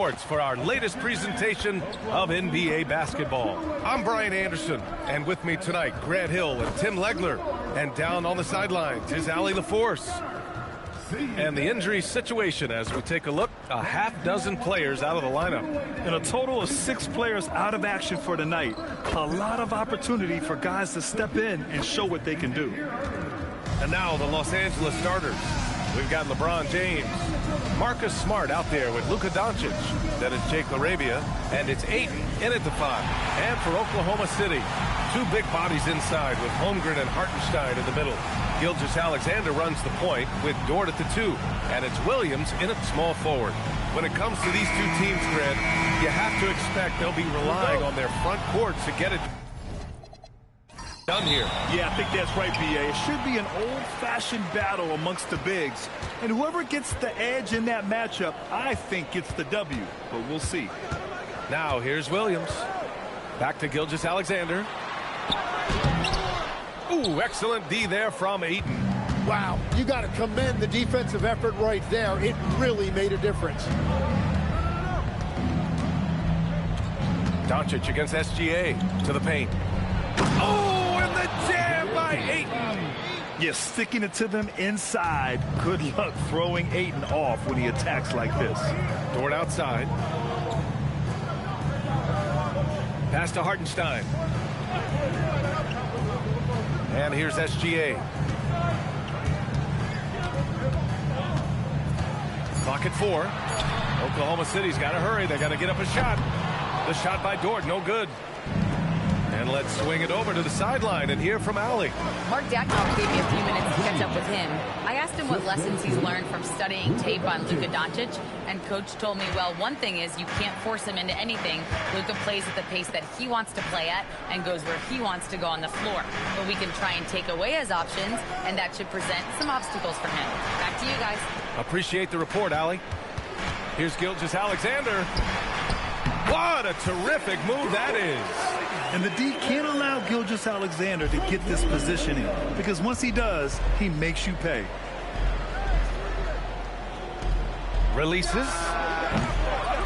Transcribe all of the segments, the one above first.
Sports for our latest presentation of NBA basketball. I'm Brian Anderson, and with me tonight, Grant Hill and Tim Legler. And down on the sidelines is Allie LaForce. And the injury situation as we take a look, a half dozen players out of the lineup. And a total of 6 players out of action for tonight. A lot of opportunity for guys to step in and show what they can do. And now the Los Angeles starters. We've got LeBron James, Marcus Smart out there with Luka Doncic. Then it's Jake LaRavia, and it's Ayton in at the 5. And for Oklahoma City, 2 big bodies inside with Holmgren and Hartenstein in the middle. Gilgeous-Alexander runs the point with Dort at the 2, and it's Williams in at small forward. When it comes to these 2 teams, Grant, you have to expect they'll be relying on their front court to get it done here. Yeah, I think that's right, B.A. It should be an old-fashioned battle amongst the bigs. And whoever gets the edge in that matchup, I think gets the W. But we'll see. Now, here's Williams. Back to Gilgeous-Alexander. Ooh, excellent D there from Ayton. Wow, you got to commend the defensive effort right there. It really made a difference. Doncic against SGA to the paint. Oh, and the jam by Ayton. Yeah, sticking it to them inside. Good luck throwing Ayton off when he attacks like this. Dort outside. Pass to Hartenstein. And here's SGA. Clock at 4. Oklahoma City's got to hurry. They got to get up a shot. The shot by Dort, no good. And let's swing it over to the sideline and hear from Allie. Mark Dacknoff gave me a few minutes to catch up with him. I asked him what lessons he's learned from studying tape on Luka Doncic, and Coach told me, well, one thing is you can't force him into anything. Luka plays at the pace that he wants to play at and goes where he wants to go on the floor. But we can try and take away his options, and that should present some obstacles for him. Back to you guys. Appreciate the report, Allie. Here's Gilgeous-Alexander. What a terrific move that is. And the D can't allow Gilgeous-Alexander to get this positioning, because once he does, he makes you pay. Releases.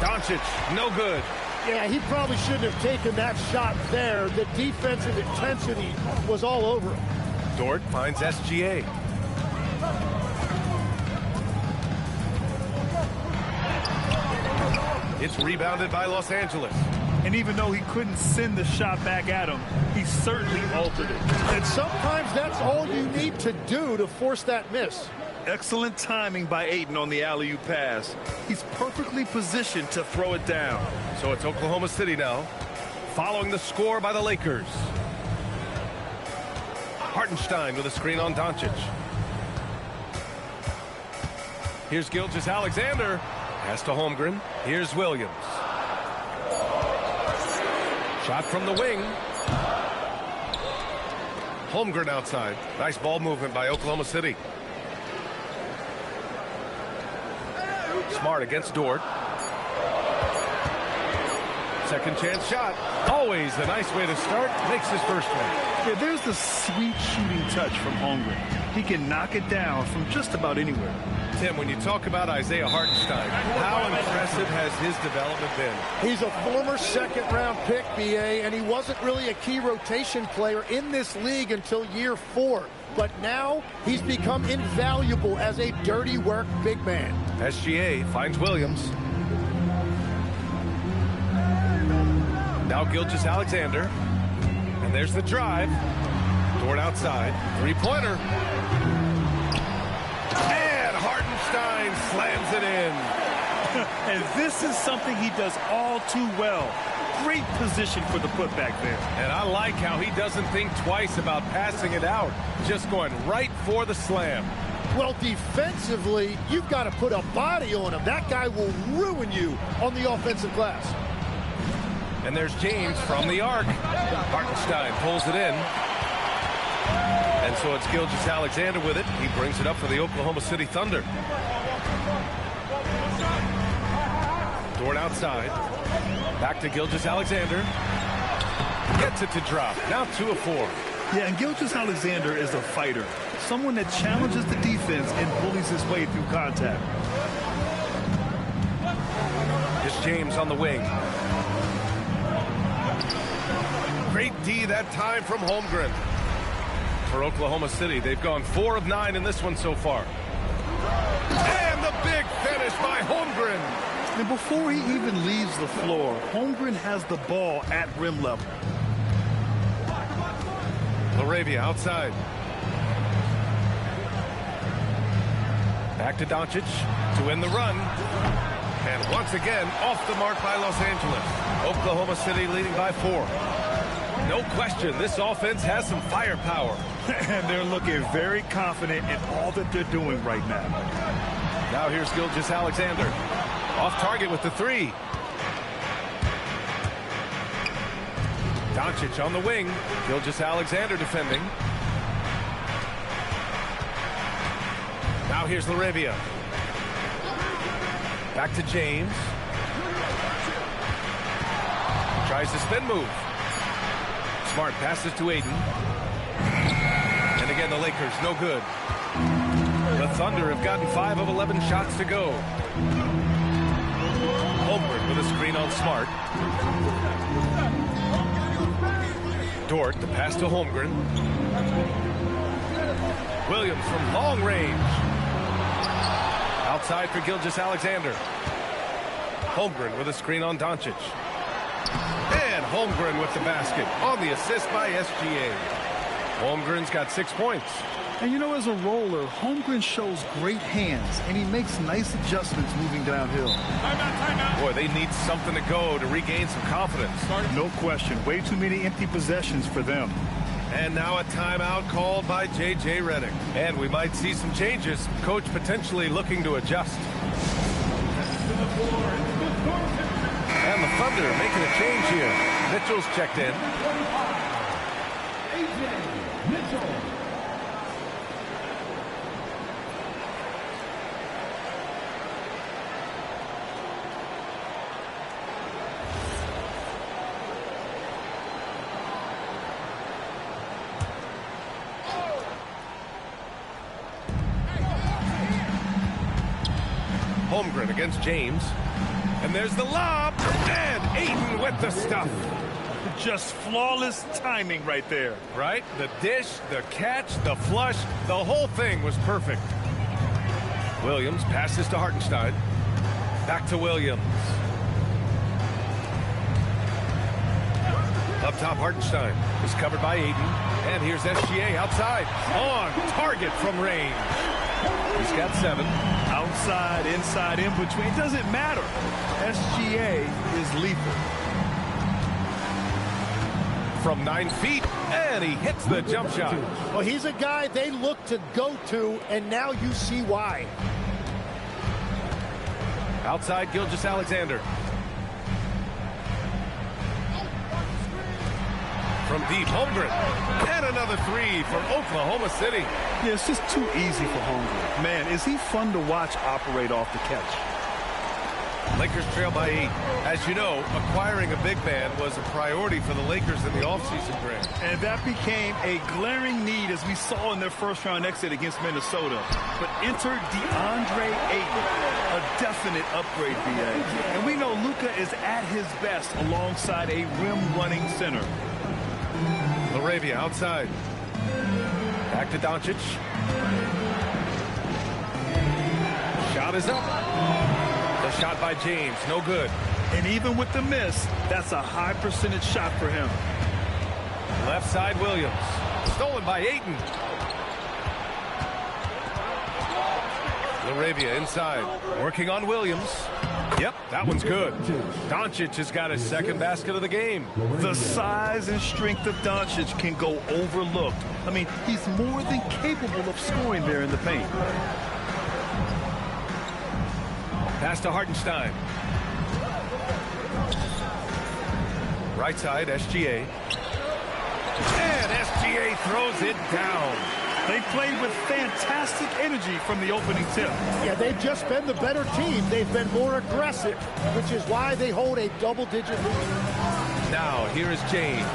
Doncic, no good. Yeah, he probably shouldn't have taken that shot there. The defensive intensity was all over him. Dort finds SGA. It's rebounded by Los Angeles. And even though he couldn't send the shot back at him, he certainly altered it. And sometimes that's all you need to do to force that miss. Excellent timing by Ayton on the alley-oop pass. He's perfectly positioned to throw it down. So it's Oklahoma City now, following the score by the Lakers. Hartenstein with a screen on Doncic. Here's Gilgeous-Alexander. Pass to Holmgren. Here's Williams. Shot from the wing. Holmgren outside. Nice ball movement by Oklahoma City. Smart against Dort. Second chance shot. Always a nice way to start. Makes his first one. Yeah, there's the sweet shooting touch from Holmgren. He can knock it down from just about anywhere. Tim, when you talk about Isaiah Hartenstein, how impressive has his development been? He's a former second-round pick, B.A., and he wasn't really a key rotation player in this league until year 4. But now he's become invaluable as a dirty work big man. SGA finds Williams. Now Gilgeous-Alexander. And there's the drive. Dort outside. Three-pointer. And Hartenstein slams it in. And this is something he does all too well. Great position for the putback there. And I like how he doesn't think twice about passing it out. Just going right for the slam. Well, defensively, you've got to put a body on him. That guy will ruin you on the offensive glass. And there's James from the arc. Hartenstein pulls it in. And so it's Gilgeous-Alexander with it. He brings it up for the Oklahoma City Thunder. Dort outside. Back to Gilgeous-Alexander. Gets it to drop. Now 2 of 4. Yeah, and Gilgeous-Alexander is a fighter. Someone that challenges the defense and bullies his way through contact. It's James on the wing. Great D that time from Holmgren. For Oklahoma City, they've gone 4 of 9 in this one so far. And the big finish by Holmgren. And before he even leaves the floor, Holmgren has the ball at rim level. LaRavia outside. Back to Doncic to win the run. And once again, off the mark by Los Angeles. Oklahoma City leading by 4. No question, this offense has some firepower. And they're looking very confident in all that they're doing right now. Now here's Gilgeous-Alexander. Off target with the 3. Doncic on the wing. Gilgeous-Alexander defending. Now here's LaRavia. Back to James. Tries the spin move. Smart passes to Aiden. And again, the Lakers, no good. The Thunder have gotten 5 of 11 shots to go. Holmgren with a screen on Smart. Dort, the pass to Holmgren. Williams from long range. Outside for Gilgeous-Alexander. Holmgren with a screen on Doncic. And Holmgren with the basket on the assist by SGA. Holmgren's got 6 points. And you know, as a roller, Holmgren shows great hands, and he makes nice adjustments moving downhill. Timeout. Boy, they need something to go to regain some confidence. No question. Way too many empty possessions for them. And now a timeout called by J.J. Redick. And we might see some changes. Coach potentially looking to adjust. And the Thunder making a change here. Mitchell's checked in. Holmgren against James. And there's the lob. And Ayton with the stuff. Just flawless timing right there. Right? The dish, the catch, the flush, the whole thing was perfect. Williams passes to Hartenstein. Back to Williams. Up top, Hartenstein is covered by Ayton. And here's SGA outside. On target from range. He's got 7. Outside, inside, in between. It doesn't matter. SGA is lethal. From 9 feet, and he hits the jump shot. Well, he's a guy they look to go to, and now you see why. Outside, Gilgeous-Alexander. From deep, Holmgren. And another 3 for Oklahoma City. Yeah, it's just too easy for Holmgren. Man, is he fun to watch operate off the catch. Lakers trail by 8. As you know, acquiring a big man was a priority for the Lakers in the offseason, Grant. And that became a glaring need, as we saw in their first-round exit against Minnesota. But enter DeAndre Ayton, a definite upgrade, BA. And we know Luka is at his best alongside a rim-running center. LaRavia outside. Back to Doncic. Shot is up. The shot by James, no good. And even with the miss, that's a high percentage shot for him. Left side, Williams. Stolen by Ayton. LaRavia inside. Working on Williams. Yep, that one's good. Doncic has got his second basket of the game. The size and strength of Doncic can go overlooked. I mean, he's more than capable of scoring there in the paint. Pass to Hartenstein. Right side, SGA. And SGA throws it down. They played with fantastic energy from the opening tip. Yeah, they've just been the better team. They've been more aggressive, which is why they hold a double-digit lead. Now, here is James.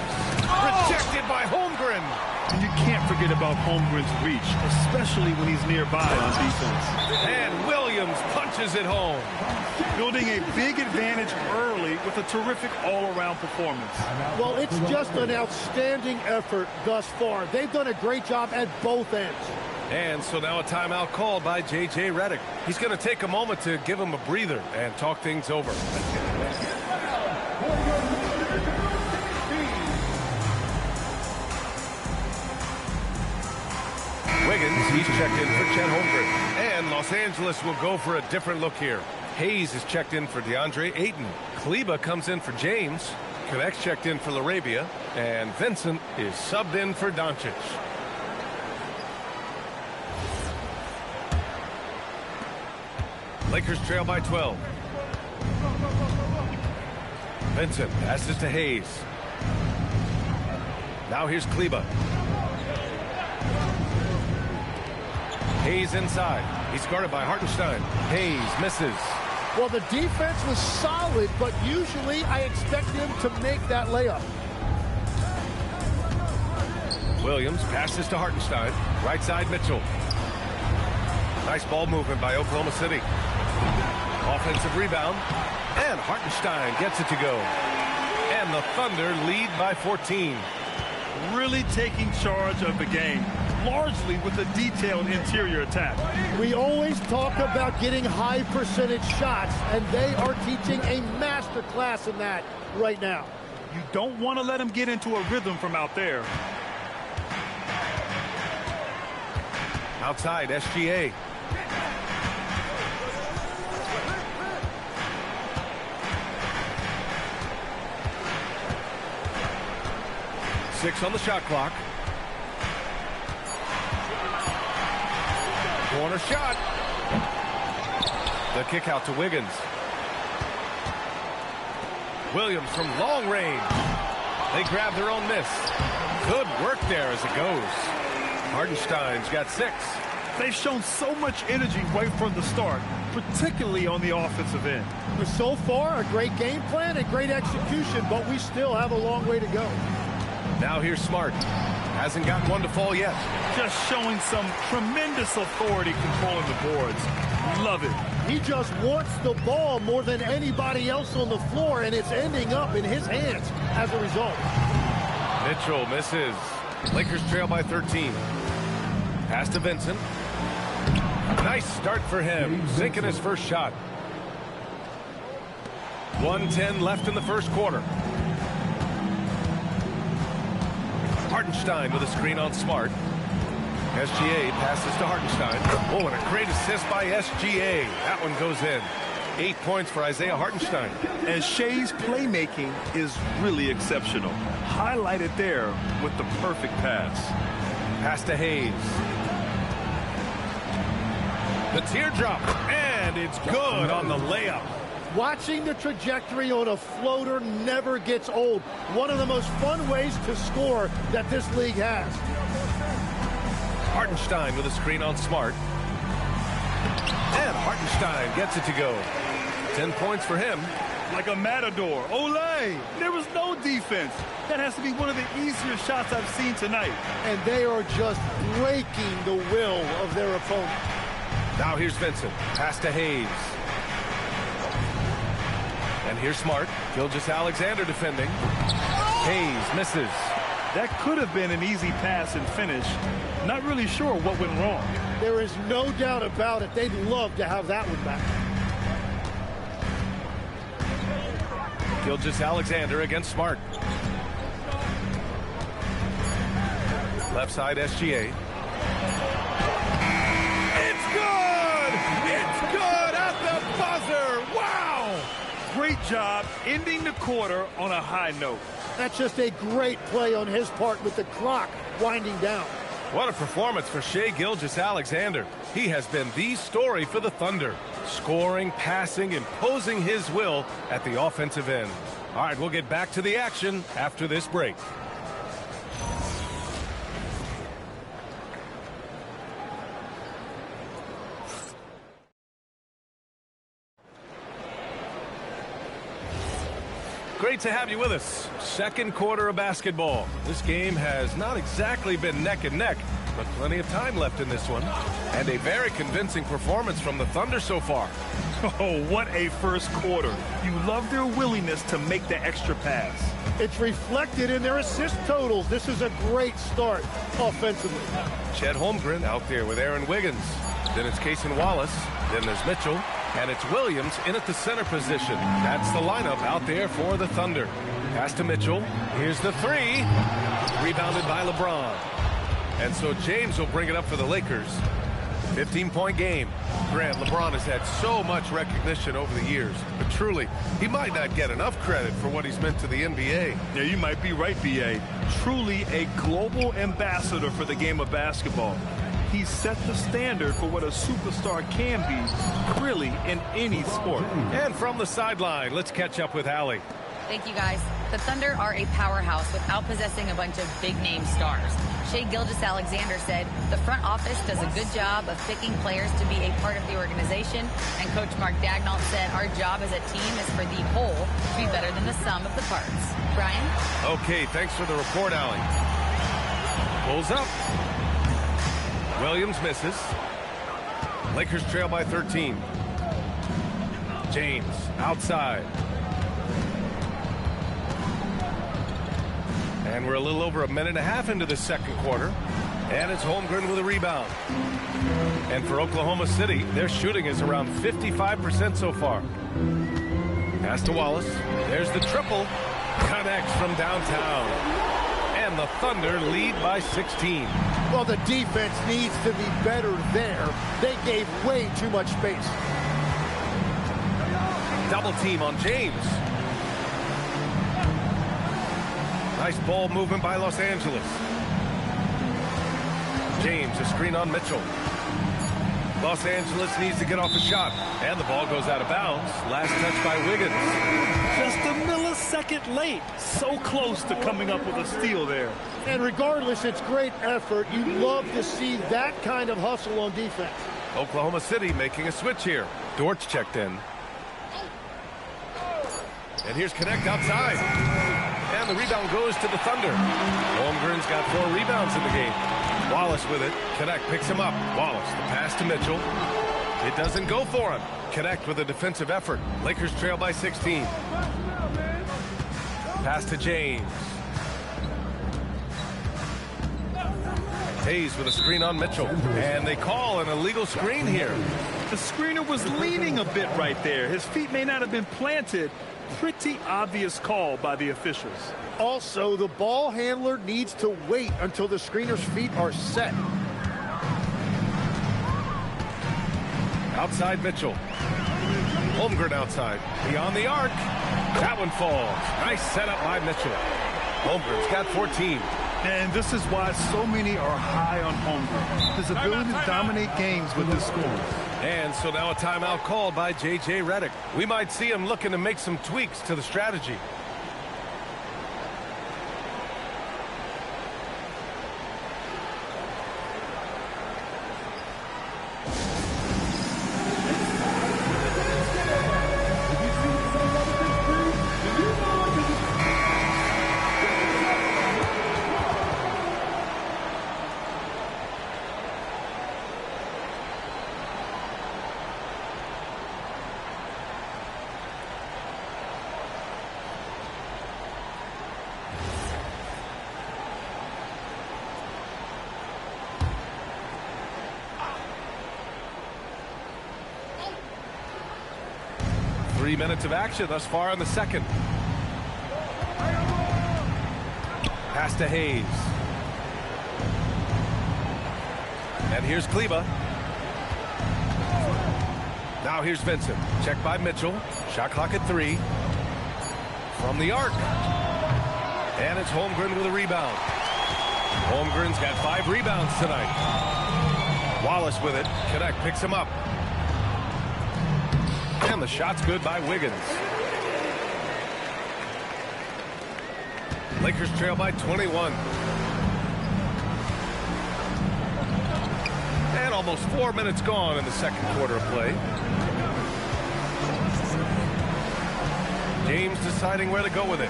Rejected by Holmgren. And you can't forget about Holmgren's reach, especially when he's nearby on defense. And Williams punches it home. Building a big advantage early with a terrific all-around performance. Well, it's just an outstanding effort thus far. They've done a great job at both ends. And so now a timeout called by J.J. Redick. He's going to take a moment to give him a breather and talk things over. Wiggins, he's checked in for Chet Holmgren. And Los Angeles will go for a different look here. Hayes is checked in for DeAndre Ayton. Kleba comes in for James. Connect's checked in for LaRabia. And Vincent is subbed in for Doncic. Lakers trail by 12. Vincent passes to Hayes. Now here's Kleba. Hayes inside. He's guarded by Hartenstein. Hayes misses. Well, the defense was solid, but usually I expect them to make that layup. Williams passes to Hartenstein. Right side Mitchell. Nice ball movement by Oklahoma City. Offensive rebound. And Hartenstein gets it to go. And the Thunder lead by 14. Really taking charge of the game, largely with a detailed interior attack. We always talk about getting high percentage shots, and they are teaching a master class in that right now. You don't want to let them get into a rhythm from out there. Outside, SGA. Six on the shot clock. Corner shot. The kick out to Wiggins. Williams from long range. They grab their own miss. Good work there as it goes. Hartenstein's got 6. They've shown so much energy right from the start, particularly on the offensive end. So far, a great game plan and great execution, but we still have a long way to go. Now here's Smart. Hasn't got one to fall yet. Just showing some tremendous authority controlling the boards. Love it. He just wants the ball more than anybody else on the floor, and it's ending up in his hands as a result. Mitchell misses. Lakers trail by 13. Pass to Vincent. Nice start for him. Sinking his first shot. 1:10 left in the first quarter. Hartenstein with a screen on Smart. SGA passes to Hartenstein. Oh, and a great assist by SGA. That one goes in. 8 points for Isaiah Hartenstein. And Shea's playmaking is really exceptional. Highlighted there with the perfect pass. Pass to Hayes. The teardrop, and it's good on the layup. Watching the trajectory on a floater never gets old. One of the most fun ways to score that this league has. Hartenstein with a screen on Smart. And Hartenstein gets it to go. 10 points for him. Like a matador. Olay! There was no defense. That has to be one of the easier shots I've seen tonight. And they are just breaking the will of their opponent. Now here's Vincent. Pass to Hayes. And here's Smart. Gilgeous-Alexander defending. Hayes misses. That could have been an easy pass and finish. Not really sure what went wrong. There is no doubt about it. They'd love to have that one back. Gilgeous-Alexander against Smart. Left side SGA. It's good! It's good at the buzzer! Wow! Great job ending the quarter on a high note. That's just a great play on his part with the clock winding down. What a performance for Shai Gilgeous-Alexander. He has been the story for the Thunder. Scoring, passing, imposing his will at the offensive end. All right, we'll get back to the action after this break. Great to have you with us. Second quarter of basketball. This game has not exactly been neck and neck, but plenty of time left in this one. And a very convincing performance from the Thunder so far. Oh, what a first quarter. You love their willingness to make the extra pass. It's reflected in their assist totals. This is a great start offensively. Chet Holmgren out there with Aaron Wiggins. Then it's Cason Wallace. Then there's Mitchell. And it's Williams in at the center position. That's the lineup out there for the Thunder. Pass to Mitchell. Here's the three. Rebounded by LeBron. And so James will bring it up for the Lakers. 15-point game. Grant, LeBron has had so much recognition over the years, but truly, he might not get enough credit for what he's meant to the NBA. Yeah, you might be right, B.A. Truly a global ambassador for the game of basketball. He set the standard for what a superstar can be, really, in any sport. And from the sideline, let's catch up with Allie. Thank you, guys. The Thunder are a powerhouse without possessing a bunch of big-name stars. Shai Gilgeous-Alexander said, the front office does a good job of picking players to be a part of the organization. And Coach Mark Daigneault said, our job as a team is for the whole to be better than the sum of the parts. Brian? Okay, thanks for the report, Allie. Pulls up. Williams misses. Lakers trail by 13. James outside. And we're a little over a minute and a half into the second quarter. And it's Holmgren with a rebound. And for Oklahoma City, their shooting is around 55% so far. Pass to Wallace. There's the triple. Connects from downtown. And the Thunder lead by 16. Well, the defense needs to be better there. They gave way too much space. Double team on James. Nice ball movement by Los Angeles. James, a screen on Mitchell. Los Angeles needs to get off a shot. And the ball goes out of bounds. Last touch by Wiggins. Just a millisecond late. So close to coming up with a steal there. And regardless, it's great effort. You love to see that kind of hustle on defense. Oklahoma City making a switch here. Dortch checked in. And here's Connect outside. And the rebound goes to the Thunder. Holmgren's got 4 rebounds in the game. Wallace with it. Connect picks him up. Wallace, the pass to Mitchell. It doesn't go for him. Connect with a defensive effort. Lakers trail by 16. Pass to James. Hayes with a screen on Mitchell. And they call an illegal screen here. The screener was leaning a bit right there. His feet may not have been planted. Pretty obvious call by the officials. Also, the ball handler needs to wait until the screener's feet are set. Outside Mitchell. Holmgren outside. Beyond the arc. That one falls. Nice setup by Mitchell. Holmgren's got 14. And this is why so many are high on Holmgren. His ability to dominate games with his scoring. And so now a timeout called by J.J. Redick. We might see him looking to make some tweaks to the strategy. Three minutes of action thus far in the second. Pass to Hayes. And here's Kleba. Now here's Vincent. Checked by Mitchell. Shot clock at 3. From the arc. And it's Holmgren with a rebound. Holmgren's got 5 rebounds tonight. Wallace with it. Connect picks him up. And the shot's good by Wiggins. Lakers trail by 21. And almost 4 minutes gone in the second quarter of play. James deciding where to go with it.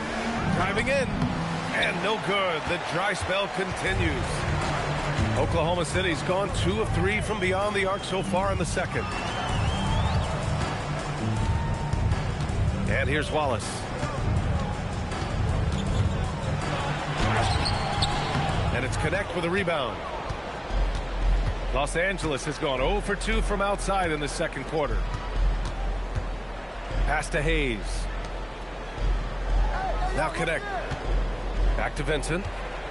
Driving in. And no good. The dry spell continues. Oklahoma City's gone 2 of 3 from beyond the arc so far in the second. And here's Wallace. And it's Connect with a rebound. Los Angeles has gone 0 for 2 from outside in the second quarter. Pass to Hayes. Now Connect. Back to Vincent.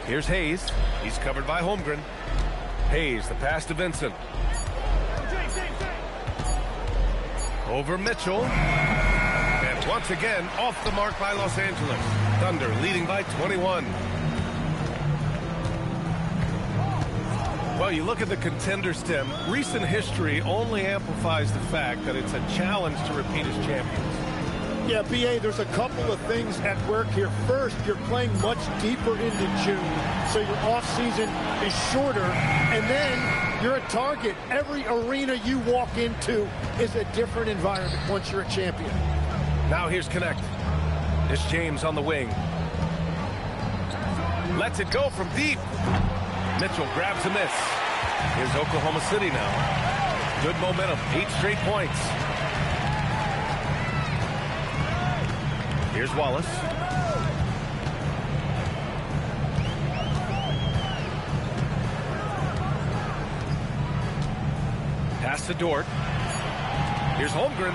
Here's Hayes. He's covered by Holmgren. Hayes, the pass to Vincent. Over Mitchell. And once again, off the mark by Los Angeles. Thunder leading by 21. Well, you look at the contender stem. Recent history only amplifies the fact that it's a challenge to repeat as champions. Yeah, BA, there's a couple of things at work here. First, you're playing much deeper into June, so your offseason is shorter. And then you're a target. Every arena you walk into is a different environment once you're a champion. Now here's Connect. It's James on the wing. Lets it go from deep. Mitchell grabs a miss. Here's Oklahoma City now. Good momentum, 8 straight points. Here's Wallace. Pass to Dort. Here's Holmgren.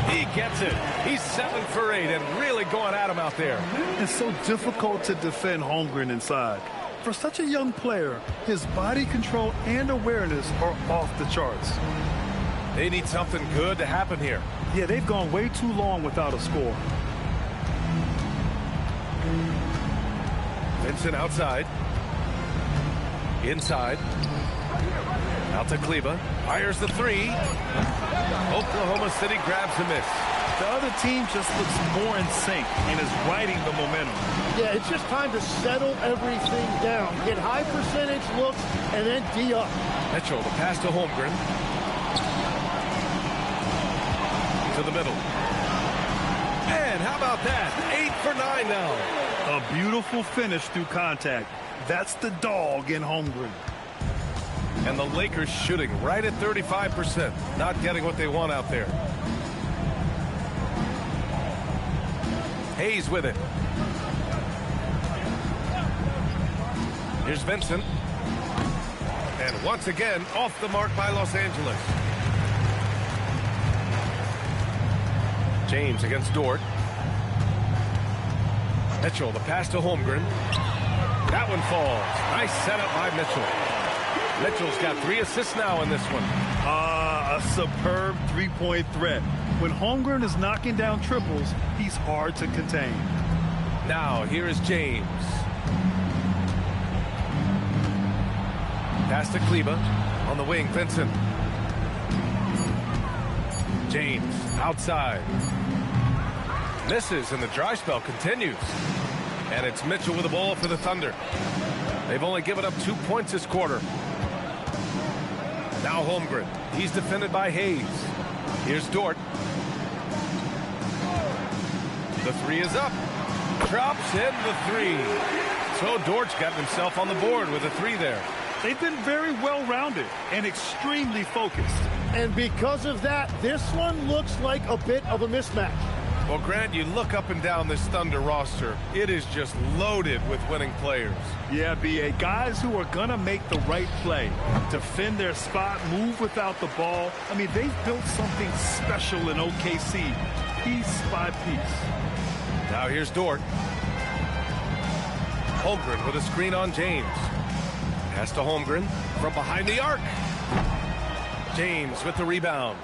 He gets it. He's 7 for 8 and really going at him out there. It's so difficult to defend Holmgren inside. For such a young player, his body control and awareness are off the charts. They need something good to happen here. Yeah, they've gone way too long without a score. Vincent outside. Inside. Out to Kleba. Fires the 3. Oklahoma City grabs a miss. The other team just looks more in sync and is riding the momentum. Yeah, it's just time to settle everything down. Get high percentage looks and then D up. Mitchell, the pass to Holmgren. To the middle. And how about that? 8 for 9 now. A beautiful finish through contact. That's the dog in Holmgren. And the Lakers shooting right at 35%. Not getting what they want out there. Hayes with it. Here's Vincent. And once again, off the mark by Los Angeles. James against Dort. Mitchell, the pass to Holmgren. That one falls. Nice setup by Mitchell. Mitchell's got 3 assists now in this one. A superb three-point threat. When Holmgren is knocking down triples, he's hard to contain. Now, here is James. Pass to Kleba. On the wing, Vincent. James, outside. Misses, and the dry spell continues. And it's Mitchell with the ball for the Thunder. They've only given up 2 points this quarter. Now Holmgren. He's defended by Hayes. Here's Dort. The 3 is up. Drops in the 3. So Dort's got himself on the board with a 3 there. They've been very well-rounded and extremely focused. And because of that, this one looks like a bit of a mismatch. Well, Grant, you look up and down this Thunder roster, it is just loaded with winning players. Yeah, BA, guys who are going to make the right play, defend their spot, move without the ball. I mean, they've built something special in OKC, piece by piece. Now here's Dort. Holmgren with a screen on James. Pass to Holmgren from behind the arc. James with the rebound.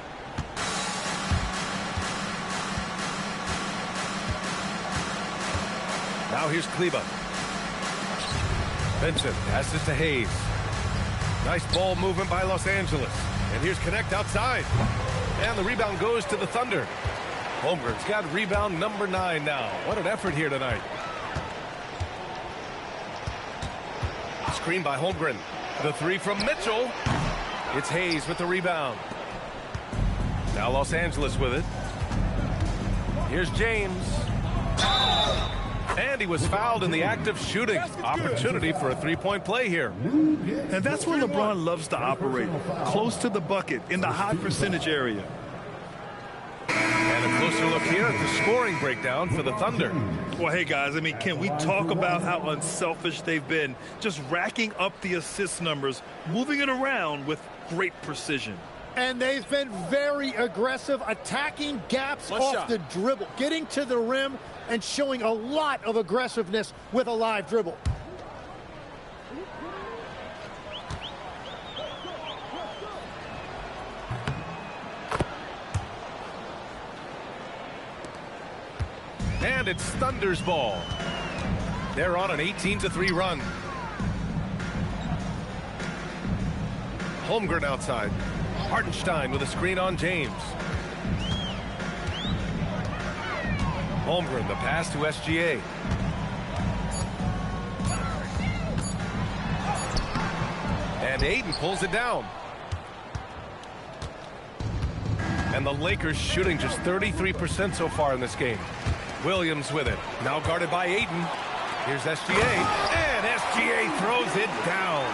Now here's Kleba. Vincent passes to Hayes. Nice ball movement by Los Angeles. And here's Connect outside. And the rebound goes to the Thunder. Holmgren's got rebound number 9 now. What an effort here tonight. Screen by Holmgren. The 3 from Mitchell. It's Hayes with the rebound. Now Los Angeles with it. Here's James. And he was fouled in the act of shooting. Opportunity for a three-point play here. And that's where LeBron loves to operate, close to the bucket, in the high percentage area. And a closer look here at the scoring breakdown for the Thunder. Well, hey, guys, I mean, can we talk about how unselfish they've been, just racking up the assist numbers, moving it around with great precision. And they've been very aggressive, attacking gaps off the dribble, getting to the rim and showing a lot of aggressiveness with a live dribble. And it's Thunder's ball. They're on an 18-3 run. Holmgren outside. Hartenstein with a screen on James. Holmgren, the pass to SGA. And Ayton pulls it down. And the Lakers shooting just 33% so far in this game. Williams with it. Now guarded by Ayton. Here's SGA. And SGA throws it down.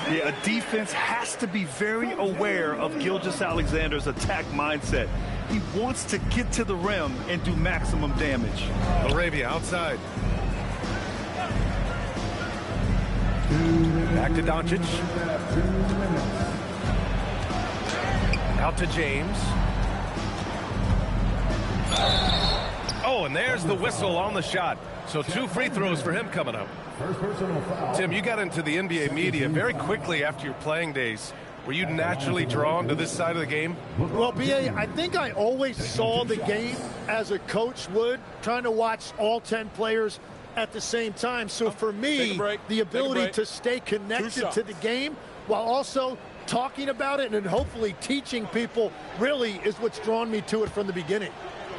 Yeah, a defense has to be very aware of Gilgeous-Alexander's attack mindset. He wants to get to the rim and do maximum damage. Arabia outside. Back to Doncic. Out to James. Oh, and there's the whistle on the shot. So 2 free throws for him coming up. Tim, you got into the NBA media very quickly after your playing days. Were you naturally drawn to this side of the game? Well, B.A., I think I always saw the game as a coach would, trying to watch all 10 players at the same time. So for me, the ability to stay connected to the game while also talking about it and hopefully teaching people really is what's drawn me to it from the beginning.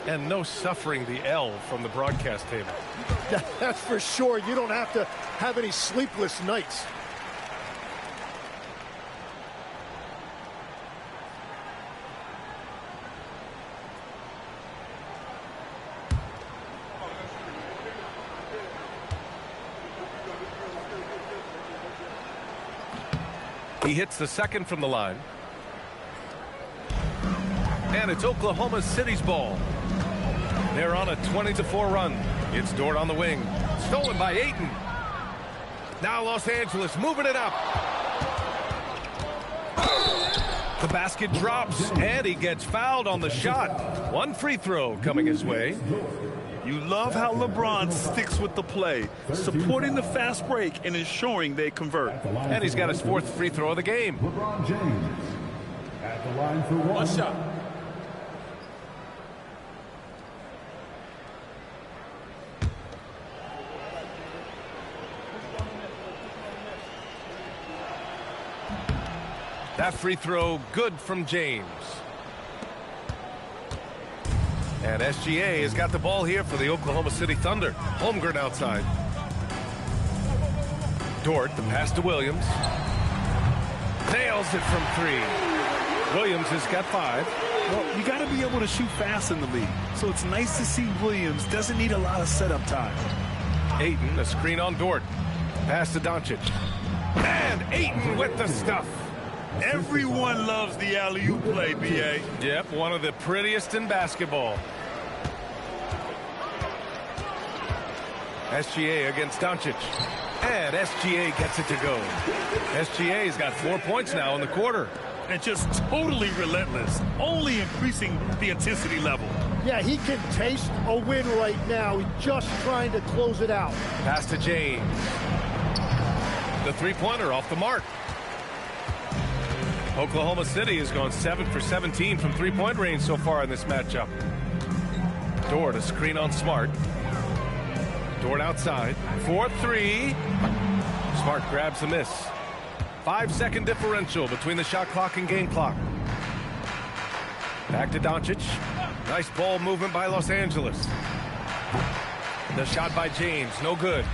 And no suffering the L from the broadcast table. That's for sure. You don't have to have any sleepless nights. He hits the second from the line. And it's Oklahoma City's ball. They're on a 20-4 run. It's Dort on the wing. Stolen by Ayton. Now Los Angeles moving it up. The basket drops, and he gets fouled on the shot. 1 free throw coming his way. You love how LeBron sticks with the play, supporting the fast break and ensuring they convert. And he's got his 4th free throw of the game. LeBron James at the line for 1 shot. That free throw good from James. And SGA has got the ball here for the Oklahoma City Thunder. Holmgren outside. Dort, the pass to Williams. Nails it from 3. Williams has got 5. Well, you got to be able to shoot fast in the league. So it's nice to see Williams doesn't need a lot of setup time. Ayton, a screen on Dort. Pass to Doncic. And Ayton with the stuff. Everyone loves the alley-oop play, B.A. Yep, one of the prettiest in basketball. SGA against Doncic. And SGA gets it to go. SGA's got 4 points now in the quarter. And just totally relentless, only increasing the intensity level. Yeah, he can taste a win right now. He's just trying to close it out. Pass to James. The three-pointer off the mark. Oklahoma City has gone 7 for 17 from three-point range so far in this matchup. Dort, a screen on Smart. Dort outside. 4-3. Smart grabs the miss. 5-second differential between the shot clock and game clock. Back to Doncic. Nice ball movement by Los Angeles. The shot by James, no good.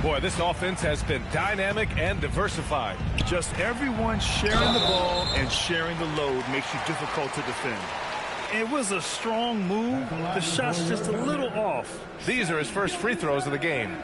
Boy, this offense has been dynamic and diversified. Just everyone sharing the ball and sharing the load makes you difficult to defend. It was a strong move. The shot's just a little off. These are his first free throws of the game.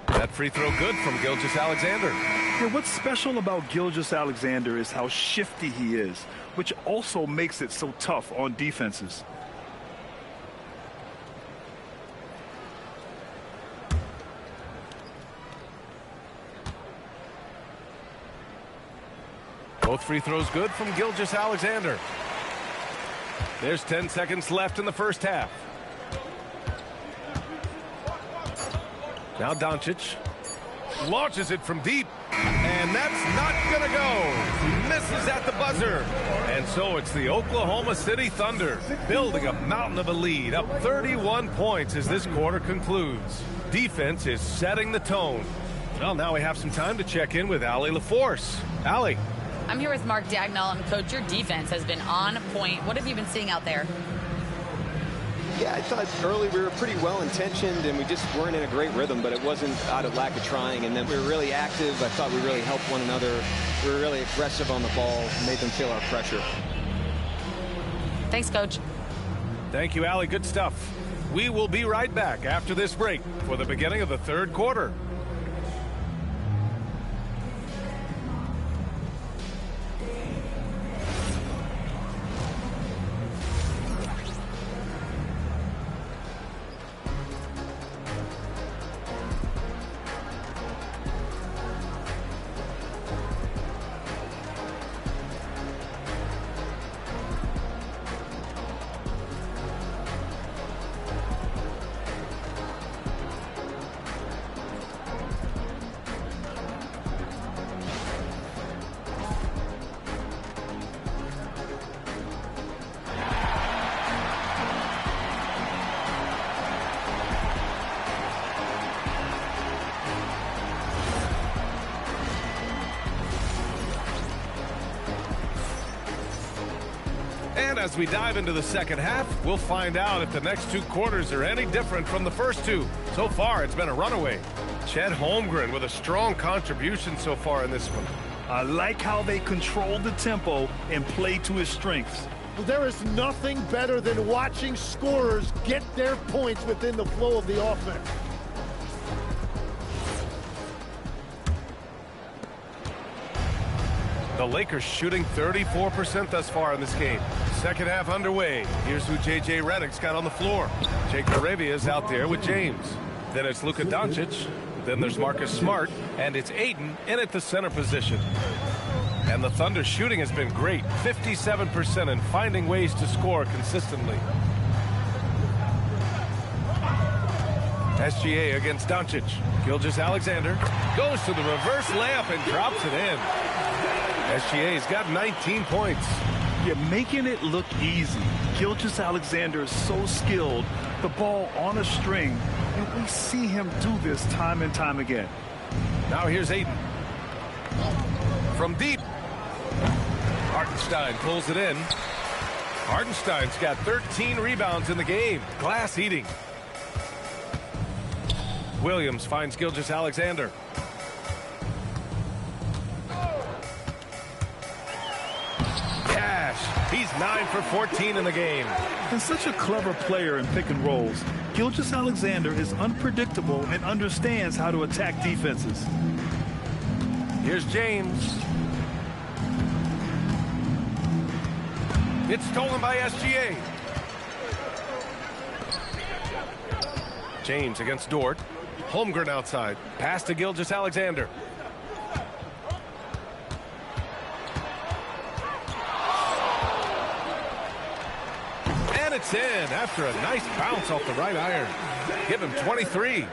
That free throw good from Gilgeous-Alexander. Yeah, what's special about Gilgeous-Alexander is how shifty he is, which also makes it so tough on defenses. Both free throws good from Gilgeous-Alexander. There's 10 seconds left in the first half. Now Doncic launches it from deep, and that's not going to go. Misses at the buzzer. And so it's the Oklahoma City Thunder building a mountain of a lead, up 31 points as this quarter concludes. Defense is setting the tone. Well, now we have some time to check in with Allie LaForce. Allie. I'm here with Mark Dagnall, and Coach, your defense has been on point. What have you been seeing out there? Yeah, I thought early we were pretty well-intentioned, and we just weren't in a great rhythm, but it wasn't out of lack of trying. And then we were really active. I thought we really helped one another. We were really aggressive on the ball, made them feel our pressure. Thanks, Coach. Thank you, Allie. Good stuff. We will be right back after this break for the beginning of the third quarter. And as we dive into the second half, we'll find out if the next two quarters are any different from the first two. So far, it's been a runaway. Chet Holmgren with a strong contribution so far in this one. I like how they control the tempo and play to his strengths. Well, there is nothing better than watching scorers get their points within the flow of the offense. The Lakers shooting 34% thus far in this game. Second half underway. Here's who J.J. Redick's got on the floor. Jake Arabia's out there with James. Then it's Luka Doncic. Then there's Marcus Smart. And it's Ayton in at the center position. And the Thunder shooting has been great. 57% and finding ways to score consistently. SGA against Doncic. Gilgeous-Alexander goes to the reverse layup and drops it in. SGA's got 19 points. You're making it look easy. Gilgeous-Alexander is so skilled. The ball on a string. And we see him do this time and time again. Now here's Ayton. From deep. Hartenstein pulls it in. Hartenstein's got 13 rebounds in the game. Glass eating. Williams finds Gilgeous-Alexander. Cash. He's 9 for 14 in the game. And such a clever player in pick and rolls. Gilgeous-Alexander is unpredictable and understands how to attack defenses. Here's James. It's stolen by SGA. James against Dort. Holmgren outside. Pass to Gilgeous-Alexander. And it's in after a nice bounce off the right iron. Give him 23.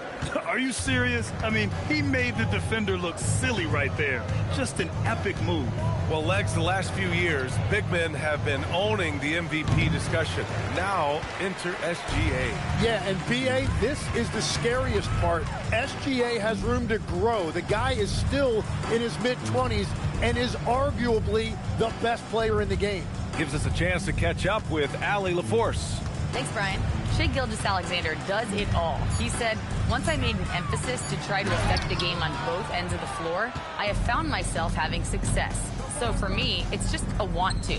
Are you serious? I mean, he made the defender look silly right there. Just an epic move. Well, Legs, the last few years, big men have been owning the MVP discussion. Now, enter SGA. Yeah, and BA, this is the scariest part. SGA has room to grow. The guy is still in his mid-20s and is arguably the best player in the game. gives us a chance to catch up with Allie LaForce. Thanks, Brian. Shai Gilgeous-Alexander does it all. He said, once I made an emphasis to try to affect the game on both ends of the floor, I have found myself having success. So for me, it's just a want to.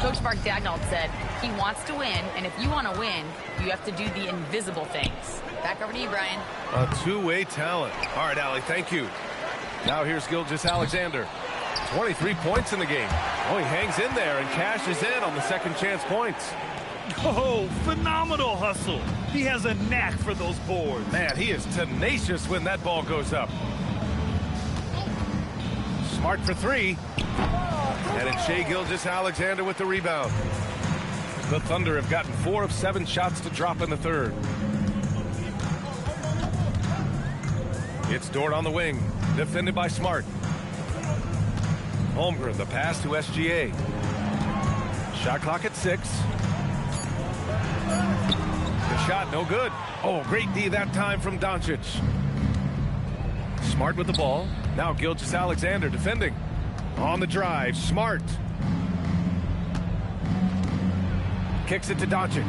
Coach Mark Dagnall said, he wants to win, and if you want to win, you have to do the invisible things. Back over to you, Brian. A two-way talent. All right, Allie, thank you. Now here's Gilgeous-Alexander. 23 points in the game. Oh, he hangs in there and cashes in on the second chance points. Oh, phenomenal hustle. He has a knack for those boards. Man, he is tenacious when that ball goes up. Smart for three. And it's Shai Gilgeous-Alexander with the rebound. The Thunder have gotten 4 of 7 shots to drop in the third. It's Dort on the wing, defended by Smart. Holmgren, the pass to SGA. Shot clock at 6. The shot, no good. Oh, great D that time from Doncic. Smart with the ball. Now Gilgeous-Alexander defending. On the drive, Smart. Kicks it to Doncic.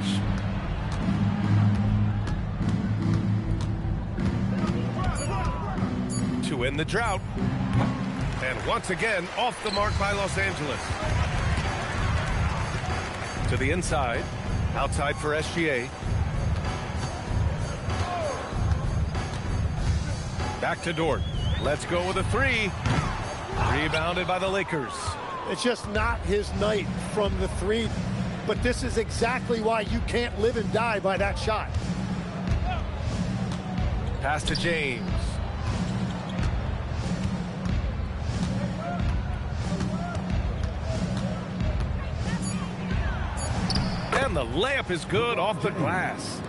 To end the drought. And once again, off the mark by Los Angeles. To the inside. Outside for SGA. Back to Dort. Let's go with a 3. Rebounded by the Lakers. It's just not his night from the 3. But this is exactly why you can't live and die by that shot. Pass to James. And the layup is good off the glass.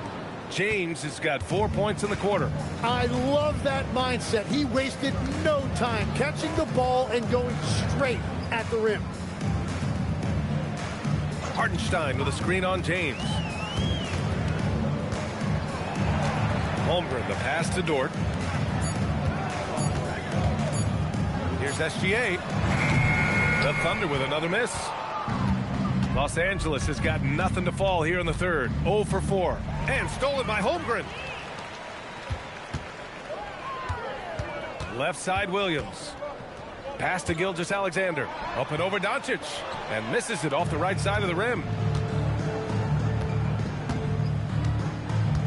James has got 4 points in the quarter. I love that mindset. He wasted no time catching the ball and going straight at the rim. Hartenstein with a screen on James. Holmgren, the pass to Dort. Here's SGA. The Thunder with another miss. Los Angeles has got nothing to fall here in the third. 0 for 4. And stolen by Holmgren. Left side, Williams. Pass to Gilgeous-Alexander. Up and over Doncic. And misses it off the right side of the rim.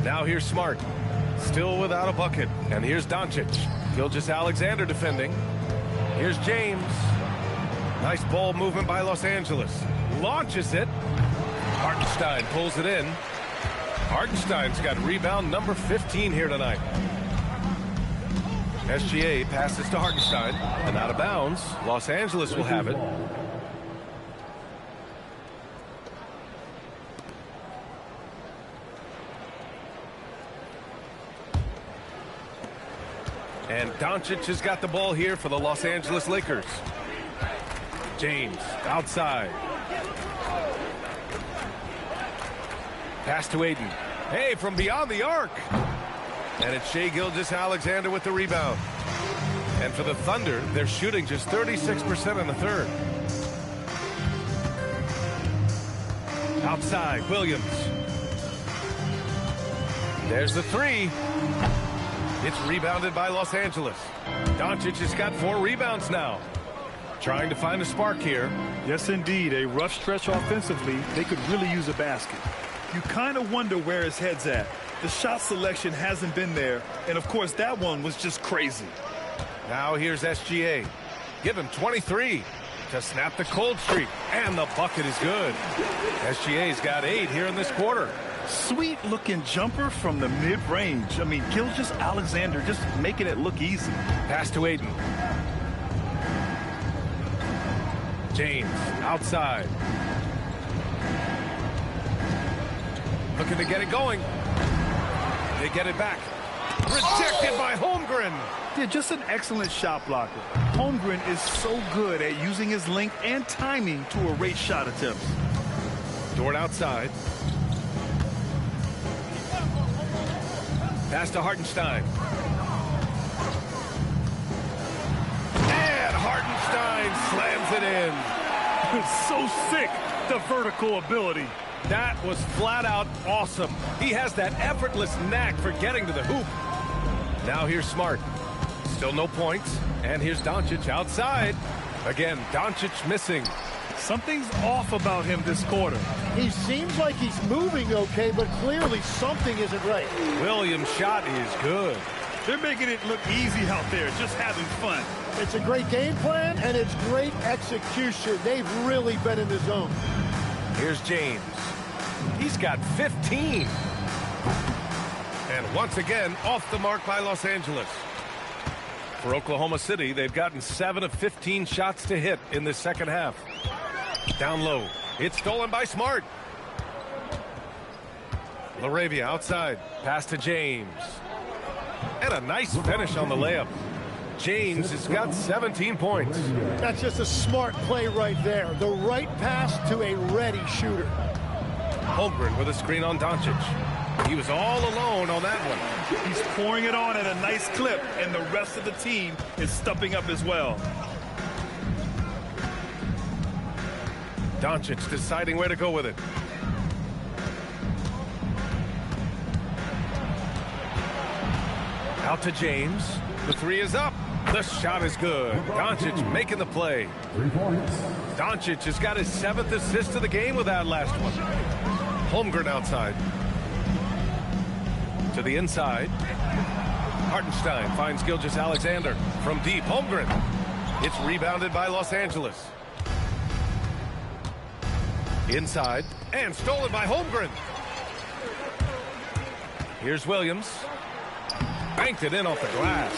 Now here's Smart. Still without a bucket. And here's Doncic. Gilgeous-Alexander defending. Here's James. Nice ball movement by Los Angeles. Launches it. Hartenstein pulls it in. Hartenstein's got rebound number 15 here tonight. SGA passes to Hartenstein. And out of bounds. Los Angeles will have it. And Doncic has got the ball here for the Los Angeles Lakers. James outside. Pass to Aiden. Hey, from beyond the arc. And it's Shai Gilgeous-Alexander with the rebound. And for the Thunder, they're shooting just 36% in the third. Outside, Williams. There's the 3. It's rebounded by Los Angeles. Doncic has got 4 rebounds now. Trying to find a spark here. Yes, indeed. A rough stretch offensively. They could really use a basket. You kind of wonder where his head's at. The shot selection hasn't been there. And, of course, that one was just crazy. Now here's SGA. Give him 23 to snap the cold streak. And the bucket is good. SGA's got 8 here in this quarter. Sweet-looking jumper from the mid-range. I mean, Gilgeous-Alexander just making it look easy. Pass to Aiden. James outside. Looking to get it going. They get it back. Rejected by Holmgren. Yeah, just an excellent shot blocker. Holmgren is so good at using his length and timing to erase shot attempts. Dort outside. Pass to Hartenstein. And Hartenstein slams it in. It's so sick. the vertical ability. That was flat out awesome. He has that effortless knack for getting to the hoop. Now here's Smart. Still no points. And here's Doncic outside. Again, Doncic missing. Something's off about him this quarter. He seems like he's moving okay, but clearly something isn't right. Williams' shot is good. They're making it look easy out there, just having fun. It's a great game plan, and it's great execution. They've really been in the zone. Here's James. He's got 15. And once again, off the mark by Los Angeles. For Oklahoma City, they've gotten 7 of 15 shots to hit in the second half. Down low. It's stolen by Smart. LaRavia outside. Pass to James. And a nice finish on the layup. James has got 17 points. That's just a smart play right there. The right pass to a ready shooter. Holmgren with a screen on Doncic. He was all alone on that one. He's pouring it on at a nice clip, and the rest of the team is stepping up as well. Doncic deciding where to go with it. Out to James. The three is up. The shot is good. Doncic making the play. 3 points. Doncic has got his 7th assist of the game with that last one. Holmgren outside. To the inside. Hartenstein finds Gilgeous-Alexander from deep. Holmgren. It's rebounded by Los Angeles. Inside. And stolen by Holmgren. Here's Williams. Banked it in off the glass.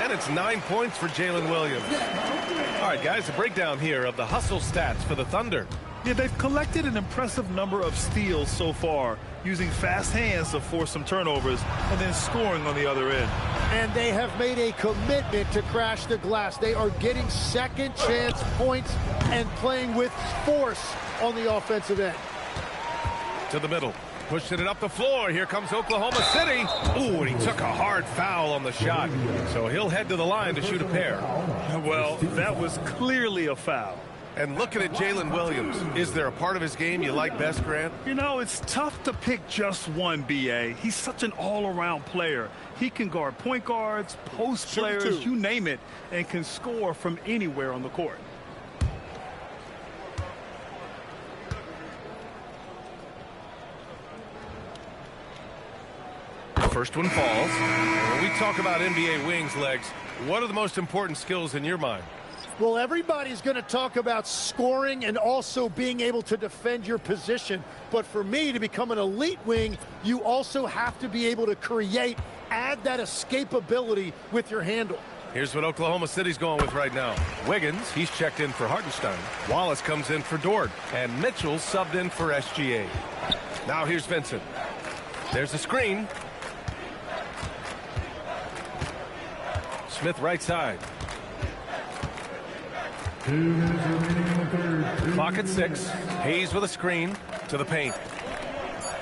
And it's 9 points for Jalen Williams. All right, guys, a breakdown here of the hustle stats for the Thunder. Yeah, they've collected an impressive number of steals so far, using fast hands to force some turnovers and then scoring on the other end. And they have made a commitment to crash the glass. They are getting second chance points and playing with force on the offensive end. To the middle. Pushing it up the floor. Here comes Oklahoma City. Ooh, and he took a hard foul on the shot. So he'll head to the line to shoot a pair. Well, that was clearly a foul. And looking at Jalen Williams, is there a part of his game you like best, Grant? You know, it's tough to pick just one, B.A. He's such an all-around player. He can guard point guards, post players, you name it, and can score from anywhere on the court. First one falls. When we talk about NBA wings, Legs, what are the most important skills in your mind? Well, everybody's going to talk about scoring and also being able to defend your position. But for me, to become an elite wing, you also have to be able to create, add that escapability with your handle. Here's what Oklahoma City's going with right now. Wiggins, he's checked in for Hartenstein. Wallace comes in for Dort. And Mitchell subbed in for SGA. Now here's Vincent. There's a screen. Smith right side. 2 minutes remaining in the third. Clock at 6. Hayes with a screen to the paint.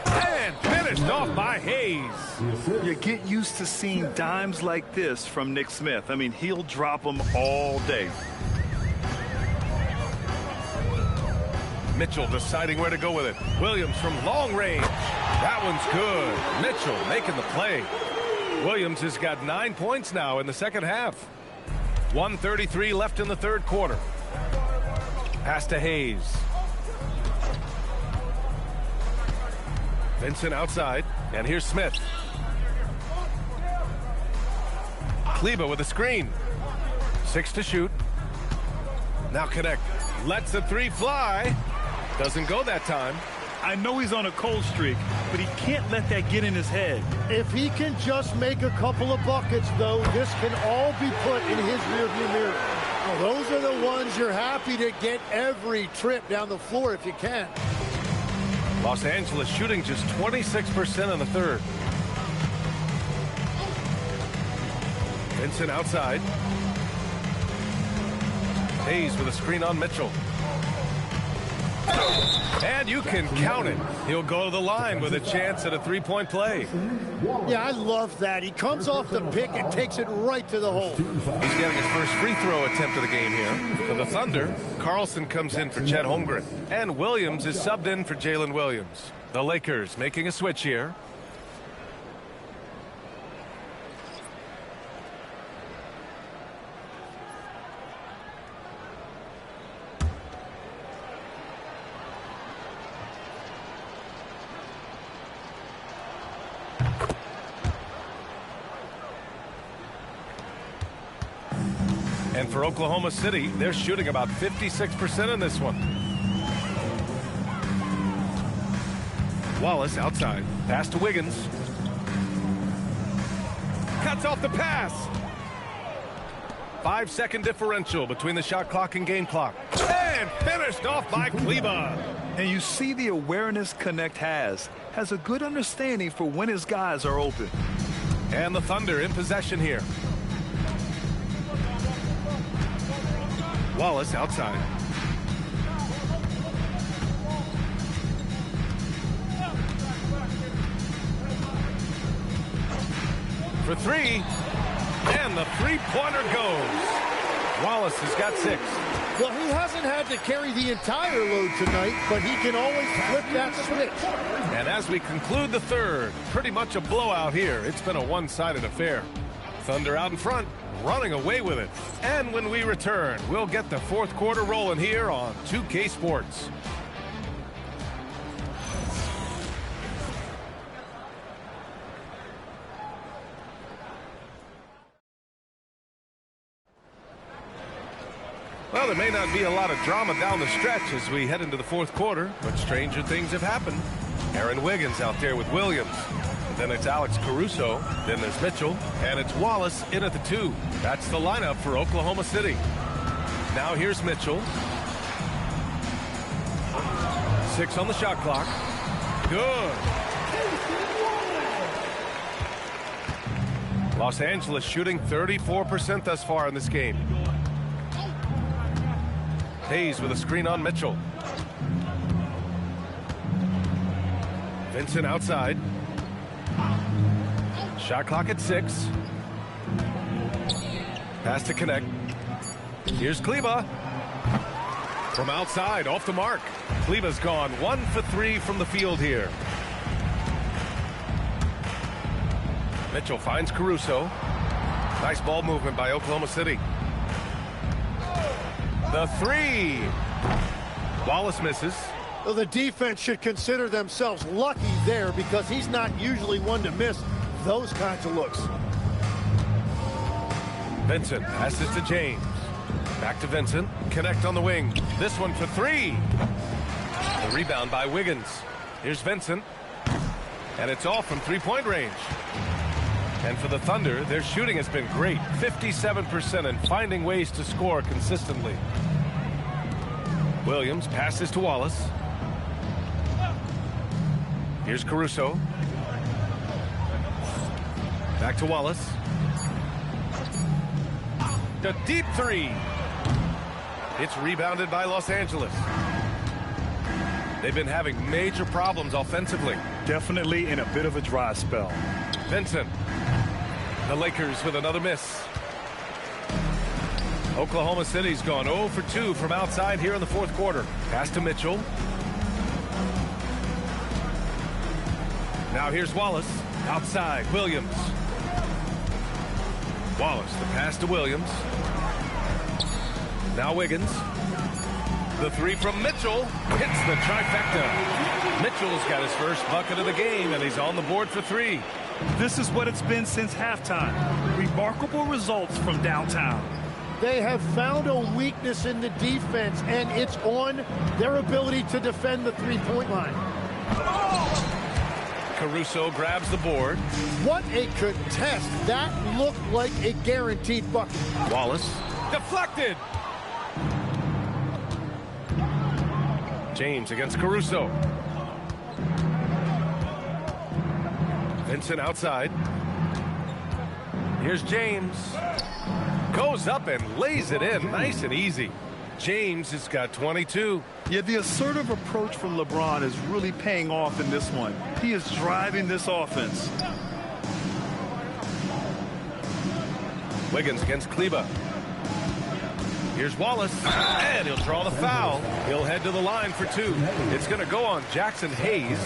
And finished off by Hayes. You get used to seeing dimes like this from Nick Smith. I mean, he'll drop them all day. Mitchell deciding where to go with it. Williams from long range. That one's good. Mitchell making the play. Williams has got 9 points now in the second half. 1:33 left in the third quarter. Pass to Hayes. Vincent outside. And here's Smith. Kleba with a screen. 6 to shoot. Now connect. Lets the three fly. Doesn't go that time. I know he's on a cold streak, but he can't let that get in his head. If he can just make a couple of buckets, though, this can all be put in his rearview mirror. Well, those are the ones you're happy to get every trip down the floor if you can. Los Angeles shooting just 26% in the third. Vincent outside. Hayes with a screen on Mitchell. And you can count it. He'll go to the line with a chance at a three-point play. Yeah, I love that. He comes off the pick and takes it right to the hole. He's getting his first free throw attempt of the game here. For the Thunder, Carlson comes in for Chet Holmgren. And Williams is subbed in for Jalen Williams. The Lakers making a switch here. And for Oklahoma City, they're shooting about 56% in this one. Wallace outside. Pass to Wiggins. Cuts off the pass. 5-second differential between the shot clock and game clock. And finished off by Kleba. And you see the awareness Connect has a good understanding for when his guys are open. And the Thunder in possession here. Wallace outside. For three. And the three-pointer goes. Wallace has got 6. Well, he hasn't had to carry the entire load tonight, but he can always flip that switch. And as we conclude the third, pretty much a blowout here. It's been a one-sided affair. Thunder out in front, running away with it. And when we return, we'll get the fourth quarter rolling here on 2K Sports. Well, there may not be a lot of drama down the stretch as we head into the fourth quarter, but stranger things have happened. Aaron Wiggins out there with Williams. Then it's Alex Caruso. Then there's Mitchell. And it's Wallace in at the 2. That's the lineup for Oklahoma City. Now here's Mitchell. 6 on the shot clock. Good. Los Angeles shooting 34% thus far in this game. Hayes with a screen on Mitchell. Vincent outside. Shot clock at 6. Pass to Connect. Here's Kleba. From outside, off the mark. Kleba's gone 1 for 3 from the field here. Mitchell finds Caruso. Nice ball movement by Oklahoma City. The 3. Wallace misses. Well, the defense should consider themselves lucky there because he's not usually one to miss those kinds of looks. Vincent passes to James. Back to Vincent. Connect on the wing. This one for 3. The rebound by Wiggins. Here's Vincent. And it's off from three-point range. And for the Thunder, their shooting has been great. 57% and finding ways to score consistently. Williams passes to Wallace. Here's Caruso. Back to Wallace. The deep 3. It's rebounded by Los Angeles. They've been having major problems offensively. Definitely in a bit of a dry spell. Vincent. The Lakers with another miss. Oklahoma City's gone 0 for 2 from outside here in the fourth quarter. Pass to Mitchell. Now here's Wallace. Outside, Williams. Wallace, the pass to Williams. Now Wiggins. The 3 from Mitchell hits the trifecta. Mitchell's got his first bucket of the game, and he's on the board for 3. This is what it's been since halftime. Remarkable results from downtown. They have found a weakness in the defense, and it's on their ability to defend the three-point line. Caruso grabs the board. What a contest. That looked like a guaranteed bucket. Wallace. Deflected. James against Caruso. Vincent outside. Here's James. Goes up and lays it in. Nice and easy. James has got 22. Yeah, the assertive approach from LeBron is really paying off in this one. He is driving this offense. Wiggins against Kleba. Here's Wallace, and he'll draw the foul. He'll head to the line for two. It's going to go on Jackson Hayes.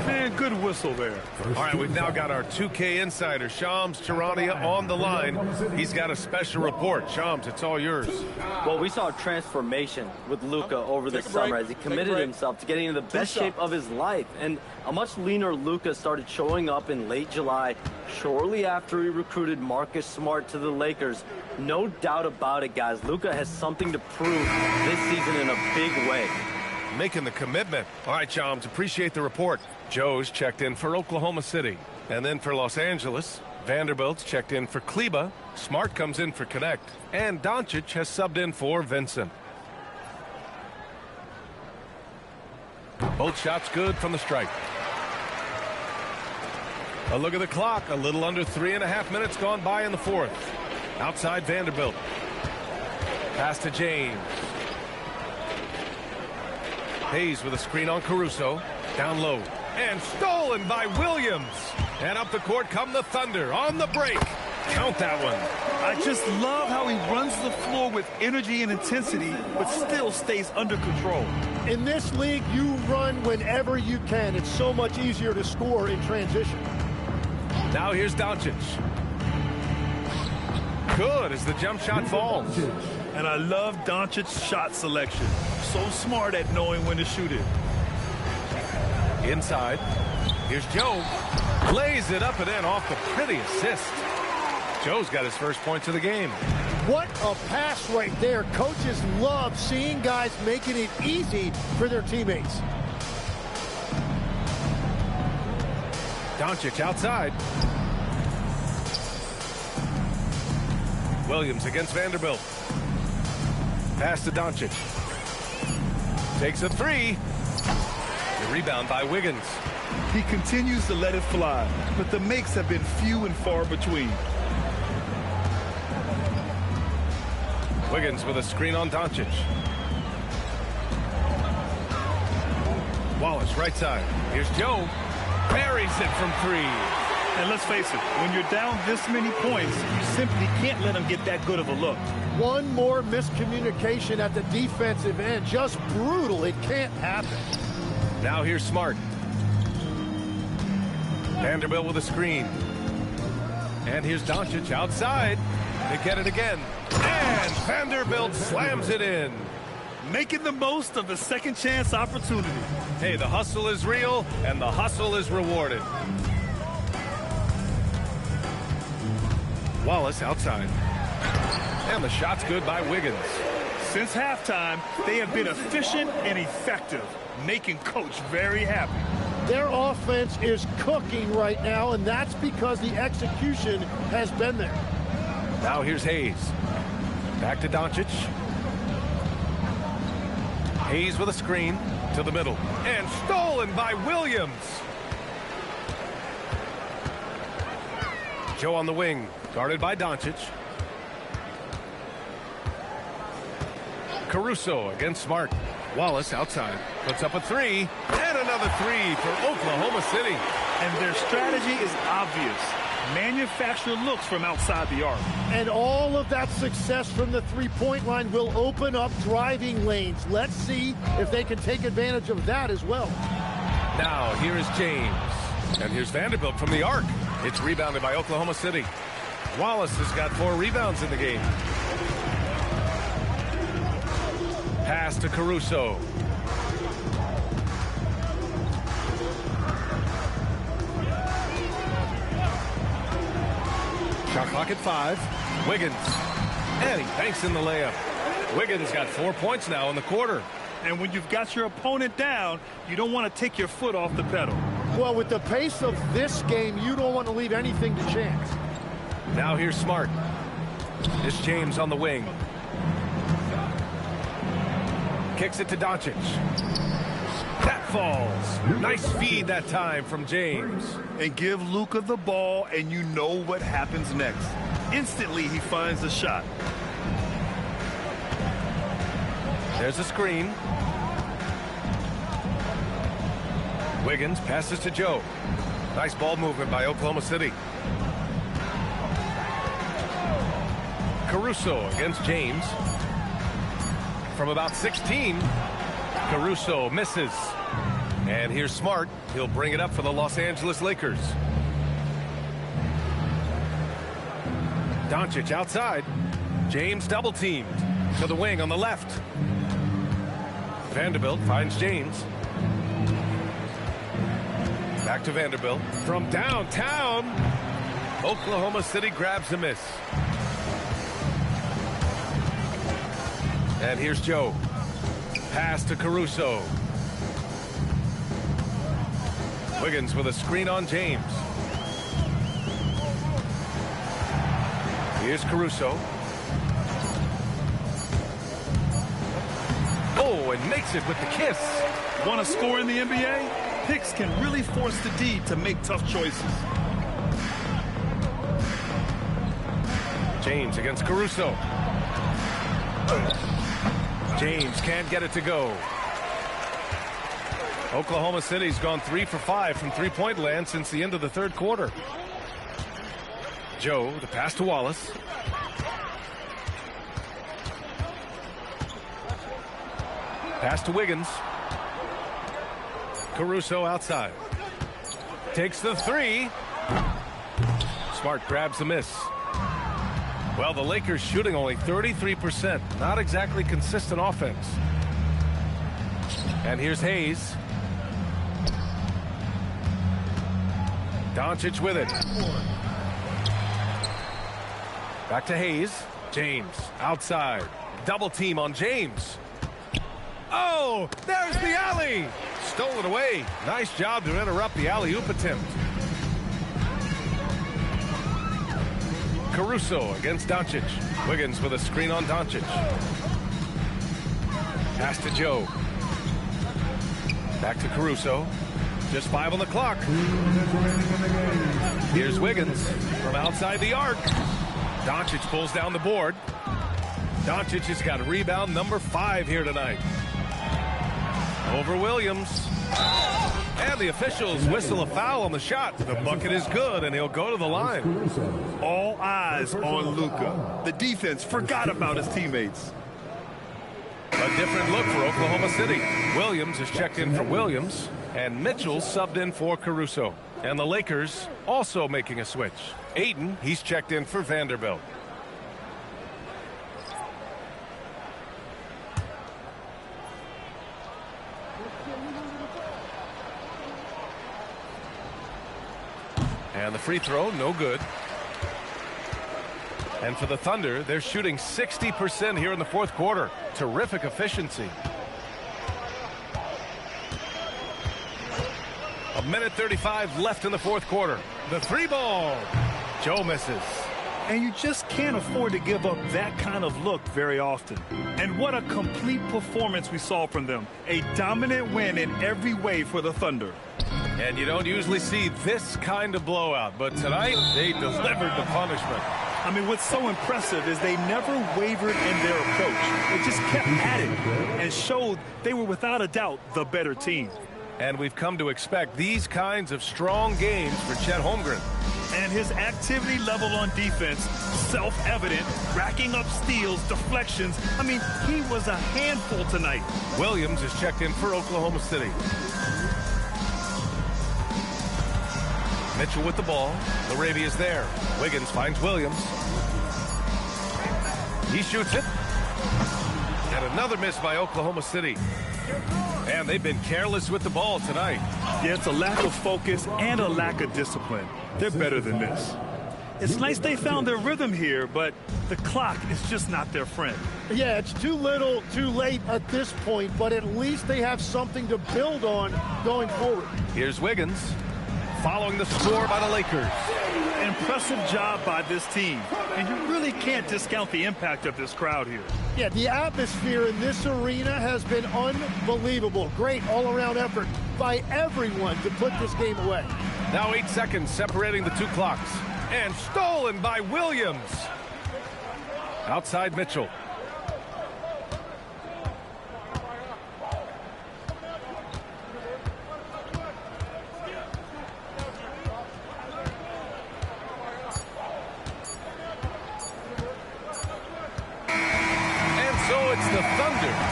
Man, good whistle there. All right, we've now got our 2K insider, Shams Charania, on the line. He's got a special report. Shams, it's all yours. Well, we saw a transformation with Luka over the summer as he committed himself to getting in the best shape of his life. And a much leaner Luka started showing up in late July, shortly after he recruited Marcus Smart to the Lakers. No doubt about it, guys. Luka has something to prove this season in a big way. Making the commitment. All right, Shams, appreciate the report. Joe's checked in for Oklahoma City. And then for Los Angeles, Vanderbilt's checked in for Kleba. Smart comes in for Connect. And Doncic has subbed in for Vincent. Both shots good from the stripe. A look at the clock. A little under 3.5 minutes gone by in the fourth. Outside Vanderbilt. Pass to James. Hayes with a screen on Caruso. Down low. And stolen by Williams. And up the court come the Thunder on the break. Count that one. I just love how he runs the floor with energy and intensity, but still stays under control. In this league, you run whenever you can. It's so much easier to score in transition. Now here's Doncic. Good as the jump shot falls. And I love Doncic's shot selection. So smart at knowing when to shoot it. Inside. Here's Joe. Lays it up and in off the pretty assist. Joe's got his first points of the game. What a pass right there. Coaches love seeing guys making it easy for their teammates. Doncic outside. Williams against Vanderbilt. Pass to Doncic. Takes a three. The rebound by Wiggins. He continues to let it fly, but the makes have been few and far between. Wiggins with a screen on Doncic. Wallace right side. Here's Joe. Buries it from three. And let's face it, when you're down this many points, you simply can't let him get that good of a look. One more miscommunication at the defensive end. Just brutal. It can't happen. Now here's Smart. Vanderbilt with a screen. And here's Doncic outside. They get it again. And Vanderbilt slams it in. Making the most of the second chance opportunity. Hey, the hustle is real, and the hustle is rewarded. Wallace outside. And the shot's good by Wiggins. Since halftime, they have been efficient and effective, making Coach very happy. Their offense is cooking right now, and that's because the execution has been there. Now here's Hayes. Back to Doncic. Hayes with a screen to the middle. And stolen by Williams. Joe on the wing. Guarded by Doncic. Caruso against Smart. Wallace outside. Puts up a three. And another three for Oklahoma City. And their strategy is obvious. Manufacture looks from outside the arc. And all of that success from the three-point line will open up driving lanes. Let's see if they can take advantage of that as well. Now here is James. And here's Vanderbilt from the arc. It's rebounded by Oklahoma City. Wallace has got 4 rebounds in the game. Pass to Caruso. Shot clock at 5. Wiggins. And he banks in the layup. Wiggins got 4 points now in the quarter. And when you've got your opponent down, you don't want to take your foot off the pedal. Well, with the pace of this game, you don't want to leave anything to chance. Now here's Smart. It's James on the wing. Kicks it to Doncic. That falls. Nice feed that time from James. And give Luka the ball, and you know what happens next. Instantly, he finds a shot. There's a screen. Wiggins passes to Joe. Nice ball movement by Oklahoma City. Caruso against James. From about 16, Caruso misses. And here's Smart. He'll bring it up for the Los Angeles Lakers. Doncic outside. James double teamed to the wing on the left. Vanderbilt finds James. Back to Vanderbilt. From downtown, Oklahoma City grabs a miss. And here's Joe. Pass to Caruso. Wiggins with a screen on James. Here's Caruso. Oh, and makes it with the kiss. Want to score in the NBA? Picks can really force the D to make tough choices. James against Caruso. James can't get it to go. Oklahoma City's gone 3 for 5 from three-point land since the end of the third quarter. Joe, the pass to Wallace. Pass to Wiggins. Caruso outside. Takes the three. Smart grabs the miss. Well, the Lakers shooting only 33%. Not exactly consistent offense. And here's Hayes. Doncic with it. Back to Hayes. James outside. Double team on James. Oh, there's the alley. Stolen away. Nice job to interrupt the alley-oop attempt. Caruso against Doncic. Wiggins with a screen on Doncic. Pass to Joe. Back to Caruso. Just 5 on the clock. Here's Wiggins from outside the arc. Doncic pulls down the board. Doncic has got rebound number 5 here tonight. Over Williams. And the officials whistle a foul on the shot. The bucket is good, and he'll go to the line. All eyes on Luka. The defense forgot about his teammates. A different look for Oklahoma City. Williams is checked in for Williams, and Mitchell subbed in for Caruso. And the Lakers also making a switch. Ayton, he's checked in for Vanderbilt. And the free throw, no good. And for the Thunder, they're shooting 60% here in the fourth quarter. Terrific efficiency. A minute 35 left in the fourth quarter. The three ball. Joe misses. And you just can't afford to give up that kind of look very often. And what a complete performance we saw from them. A dominant win in every way for the Thunder. And you don't usually see this kind of blowout, but tonight they delivered the punishment. I mean, what's so impressive is they never wavered in their approach. They just kept at it and showed they were without a doubt the better team. And we've come to expect these kinds of strong games for Chet Holmgren. And his activity level on defense, self-evident, racking up steals, deflections. I mean, he was a handful tonight. Williams is checked in for Oklahoma City. Mitchell with the ball. Larabia's there. Wiggins finds Williams. He shoots it. And another miss by Oklahoma City. And they've been careless with the ball tonight. Yeah, it's a lack of focus and a lack of discipline. They're better than this. It's nice they found their rhythm here, but the clock is just not their friend. Yeah, it's too little, too late at this point, but at least they have something to build on going forward. Here's Wiggins following the score by the Lakers. Impressive job by this team. And you really can't discount the impact of this crowd here. Yeah, the atmosphere in this arena has been unbelievable. Great all-around effort by everyone to put this game away. Now 8 seconds separating the two clocks. And stolen by Williams. Outside Mitchell.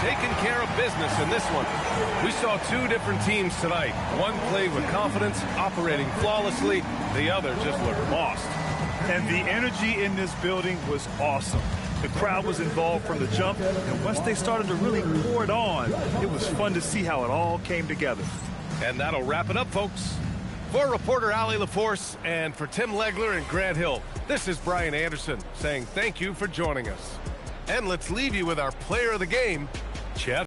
taking care of business in this one. We saw two different teams tonight. One played with confidence, operating flawlessly. The other just looked lost. And the energy in this building was awesome. The crowd was involved from the jump, and once they started to really pour it on, it was fun to see how it all came together. And that'll wrap it up, folks. For reporter Allie LaForce and for Tim Legler and Grant Hill, this is Brian Anderson saying thank you for joining us. And let's leave you with our player of the game, Chet.